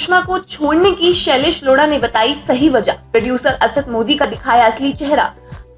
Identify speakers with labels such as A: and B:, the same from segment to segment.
A: चश्मा को छोड़ने की शैलेश लोढ़ा ने बताई सही वजह। प्रोड्यूसर असद मोदी का दिखाया असली चेहरा।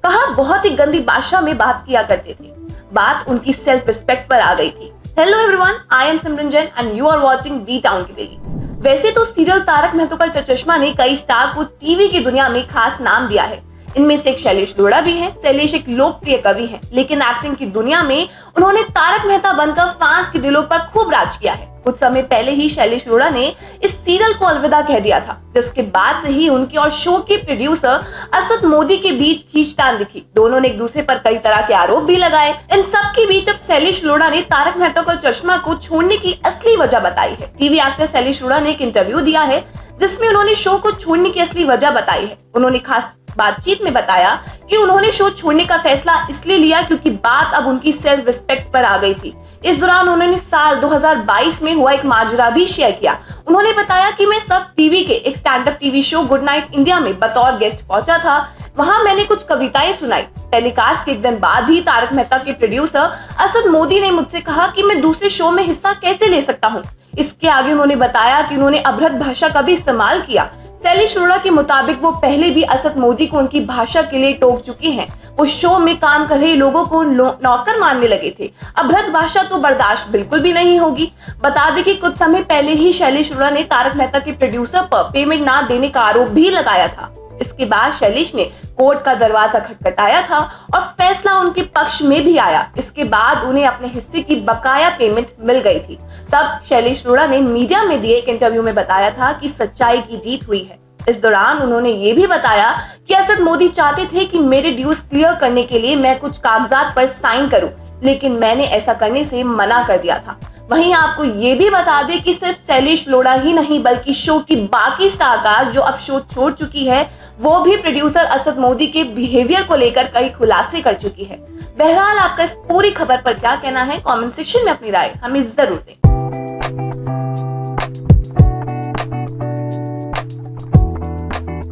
A: कहा बहुत ही गंदी भाषा में बात किया करते थे। बात उनकी सेल्फ रिस्पेक्ट पर आ गई थी। Hello everyone, I am Simran Jain and you are watching B town की डेली। वैसे तो सीरियल तारक मेहता का उल्टा चश्मा ने कई स्टार को टीवी की दुनिया में खास नाम दिया है। इनमें से एक शैलेश लोढ़ा भी हैं। शैलेश एक लोकप्रिय कवि हैं, लेकिन एक्टिंग की दुनिया में उन्होंने तारक मेहता बनकर फैंस के दिलों पर खूब राज किया है। कुछ समय पहले ही शैलेश लोढ़ा ने इस सीरियल को अलविदा कह दिया था, जिसके बाद से ही उनकी और शो के प्रोड्यूसर असद मोदी के बीच खींचतान दिखी। दोनों ने एक दूसरे पर कई तरह के आरोप भी लगाए। इन सब के बीच अब शैलेश लोढ़ा ने तारक मेहता का चश्मा को छोड़ने की असली वजह बताई है। टीवी एक्टर शैलेश लोढ़ा ने एक इंटरव्यू दिया है, जिसमें उन्होंने शो को छोड़ने की असली वजह बताई है। उन्होंने खास बातचीत में बताया कि उन्होंने शो छोड़ने का फैसला इसलिए लिया क्योंकि बात अब उनकी सेल्फ रिस्पेक्ट पर आ गई थी। इस दौरान उन्होंने साल 2022 में हुआ एक माजरा भी शेयर किया। उन्होंने बताया कि मैं सब टीवी के एक stand up TV show good night India में बतौर गेस्ट पहुंचा था। वहां मैंने कुछ कविताएं सुनाई। टेलीकास्ट के एक दिन बाद ही तारक मेहता के प्रोड्यूसर असद मोदी ने मुझसे कहा कि मैं दूसरे शो में हिस्सा कैसे ले सकता हूं। इसके आगे उन्होंने बताया कि उन्होंने अभद्र भाषा का भी इस्तेमाल किया। शैलेश लोढ़ा के मुताबिक वो पहले भी असद मोदी को उनकी भाषा के लिए टोक चुकी हैं। वो शो में काम कर रहे लोगों को नौकर मानने लगे थे। अभद्र भाषा तो बर्दाश्त बिल्कुल भी नहीं होगी। बता दें कि कुछ समय पहले ही शैलेश लोढ़ा ने तारक मेहता के प्रोड्यूसर पर पेमेंट ना देने का आरोप भी लगाया था। इसके बाद शैलेश ने कोर्ट का दरवाजा खटखटाया था और फैसला उनके पक्ष में भी आया। इसके बाद उन्हें अपने हिस्से की बकाया पेमेंट मिल गई थी। तब शैलेश लोढ़ा ने मीडिया में दिए एक इंटरव्यू में बताया था कि सच्चाई की जीत हुई है। इस दौरान उन्होंने ये भी बताया कि असद मोदी चाहते थे कि मेरे ड्यूज क्लियर करने के लिए मैं कुछ कागजात पर साइन करूं, लेकिन मैंने ऐसा करने से मना कर दिया था। वहीं आपको ये भी बता दें कि सिर्फ शैलेश लोढ़ा ही नहीं बल्कि शो की बाकी स्टारकास्ट जो अब शो छोड़ चुकी है, वो भी प्रोड्यूसर असद मोदी के बिहेवियर को लेकर कई खुलासे कर चुकी है। बहरहाल आपका इस पूरी खबर पर क्या कहना है, कमेंट सेक्शन में अपनी राय हमें जरूर दें।